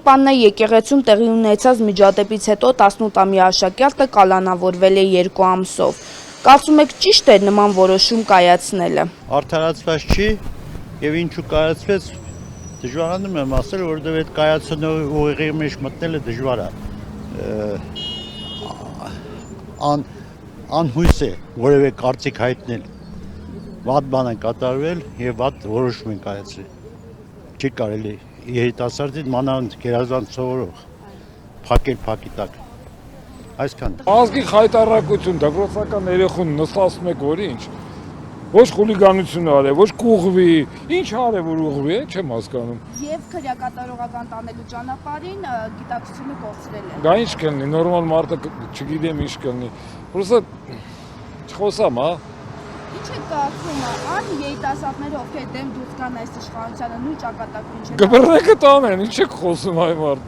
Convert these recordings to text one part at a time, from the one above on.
Սուրբ Աննա եկեղեցում տեղի ունեցած միջադեպից հետո 18-ամյա աշակերտը կալանավորվել է 2 ամսով։ Կարծում եք ճիշտ է նման որոշում կայացնելը։ Արդարացված չի եւ ինչու կայացվեց դժվարանում եմ ասել, որովհետեւ այդ կայացնող ուղիղի մեջ մտնելը դժվար է։ Անհույս է որևէ կարծիք հայտնել։ Վատ բան է կատարվել եւ վատ որոշում են կայացրել։ Չի կարելի երիտասարդին մանավանդ գերազանց սովորող փակել փակի տակ։ Այսքան։ Ազգի խայտարակություն, դպրոցական երեխուն նստացնում եք որ ինչ։ Ոչ խուլիգանություն արել, ոչ կուղվի, ինչ արել որ ուղվի, չեմ հասկանում։ Եվ քրեակատարողական տանելու ճանապարհին գիտակցությունը կորցրել է։ Դա ինչ կլինի, նորմալ մարդը չգիտեմ ինչ կլինի։ Պրոստը չխոսամ, հա։ Ինչ է կարծում, ան երիտասարդները ովքեր դեմ դուրս գան այս իշխանությանը նույն ճակատագրին չեն։ Գբրնեկը տանեն, ինչ եք խոսում այ մարդ։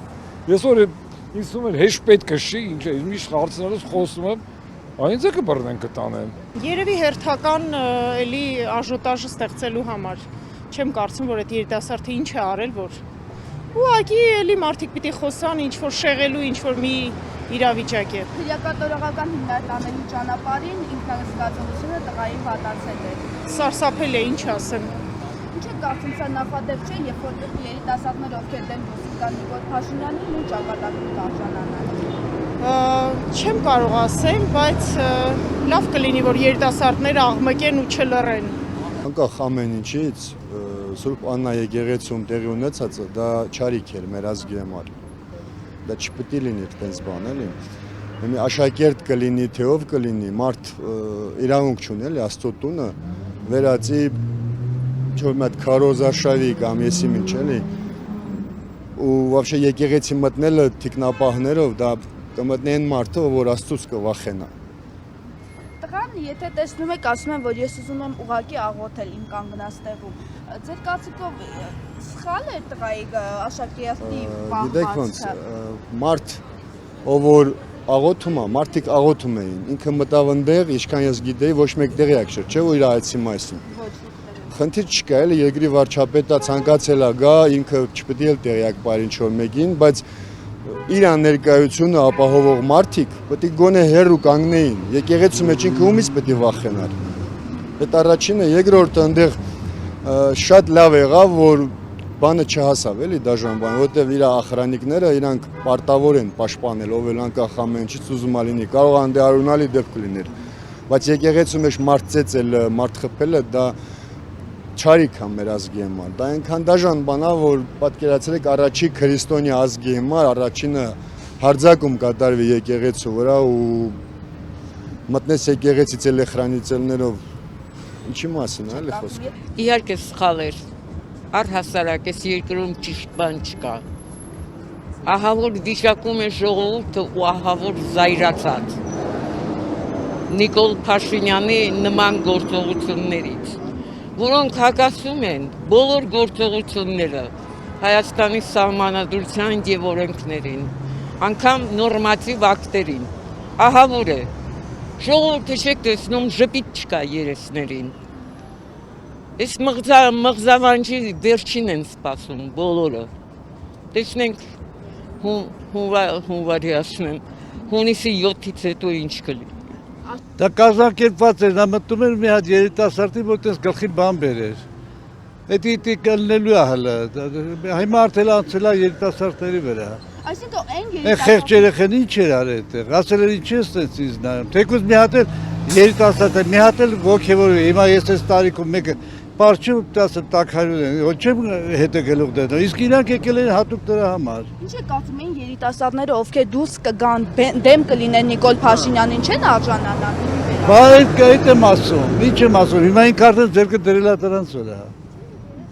Ես որ ինձ թվում է հեշտ պետք է շի, ինչ է, միշտ հարցնելուց խոսում եմ, այնց է կբռնեն կտանեն։ Երևի հերթական էլի աժոտաժը ստեղծելու համար։ Չեմ կարծում, որ այդ երիտասարդը ինչ է արել, որ ուղղակի էլի մարդիկ պիտի խոսան, ինչ որ շեղելու, ինչ որ մի իրավիճակ է։ Քրեակատարողական հիմնարկ ճանապարհին ինքնազգացողությունը տղայի վատացել է։ Սարսափել է, ինչ ասեմ։ Ինչ է կարծում, սա նախադեպ չէ, երբ որ երիտասարդները ովքեր դեմ դուրս գան Նիկոլ Փաշինյանին նույն ճակատագրին կարժանանան։ Չեմ կարող ասել, բայց լավ կլինի, որ երիտասարդները աղմկեն ու չլռեն։ Անկախ ամեն ինչից Սուրբ Աննա եկեղեցում տեղի ունեցածը դա չարիք էր մեր ազգի համար։ Դա չպետք է լինի այդպես բան, էլի։ Մի աշակերտ կլինի, թե ով կլինի, մարդ իրավունք չունի, էլի, Աստծո տունը վերածի ինչ-որ մի հատ քարոզարշավի կամ եսի ինչ, էլի։ Ու вообще եկեղեցի մտնելը թիկնապահներով դա կմտնի այն մարդը, որ Աստծուց կվախենա։ Տղան, եթե տեսնում եք, ասում են, որ ես ուզում եմ ուղղակի աղոթել իմ կանգնած տեղում։ Ձեր կարծիքով սխալ է տղայի աշակերտի պահվածքը։ Գիտեք ոնց, մարդ, ով որ աղոթում է, մարդիկ աղոթում էին, ինքը մտավ ընդեղ, ինչքան ես գիտեի, ոչ մեկ տեղյակ չէր, չէ՞ որ իր այցի մասին։ Խնդիր չկա, էլի երկրի վարչապետը ցանկացել է գա, ինքը չպետք է տեղյակ πάρի ինչ-որ մեկին, բայց իր ներկայությունը ապահովող մարդիկ պետք է գոնե հեռու կանգնեին։ Եկեղեցու մեջ ինքը ումից պետք է վախենար։ Այդ առաջինը, երկրորդը այնտեղ շատ լավ եղավ, որ բանը չհասավ, էլի դաժան բան, որտեղ իր ախրանիկները իրանք պարտավոր են պաշտպանել, ով էլ անկախ ամեն ինչից ուզում ալինի, կարող է անարունալի դեպք լիներ։ Բայց եկեղեցու մեջ մարդ ծեծելը, մարդ խփելը դա չարիք է մեր ազգի համար։ Դա այնքան դաժան բան է, որ պատկերացրեք առաջի քրիստոնյա ազգի համար առաջինը հարձակում կատարվի եկեղեցու վրա ու մտնես եկեղեցից էլ խրանիցելներով ինչի մասին է, էլի խոսքը։ Իհարկե սխալ էր։ Առհասարակ այս երկրում ճիշտ բան չկա։ Ահա որ վիճակում է ժողովուրդը ու ահա որ զայրացած Նիկոլ Փաշինյանի նման գործողություններից, որոնք հակասում են բոլոր գործողությունները Հայաստանի սահմանադրության եւ օրենքներին, անգամ նորմատիվ ակտերին։ Ահա որ է։ Ժողովուրդը չեք տեսնում, ժպիտ չկա երեսներին։ Այս մղձավանջի վերջին են սպասում բոլորը։ Տեսնենք հունվարի ասում, հունիսի 7-ից հետո ինչ կլինի։ Դա կազմակերպված էր, նա մտնում էր մի հատ երիտասարդի, որտես գլխի բան բերեր։ Էդի կլնելու է հələ, հիմա արդեն անցել է երիտասարդների վրա։ Այսինքն այն երիտասարդները խեղճ երեխեն ինչ էր արել այդտեղ, ասել էր ինչ ես տենց ինձ նայում, թեկուզ մի հատ էլ երիտասարդ է, մի հատ էլ ոգևորել, հիմա ես այս տարիքում մեկը Պարչում ասեմ տակարյուն են, ոչ չեմ հետ է գլուխ դենում, իսկ իրանք եկել են հատուկ դրա համար։ Ինչ է կարծում են երիտասարդները, ովքեր դուրս կգան, դեմ կլինեն Նիկոլ Փաշինյանին, չեն արժանանան։ Բա այդ եմ ասում, ինչ եմ ասում, հիմա ինք արդեն ձերքը դրել է դրանց վրա,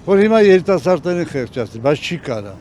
որ հիմա երիտասարդներին խեղճացնի, բայց չի կարա։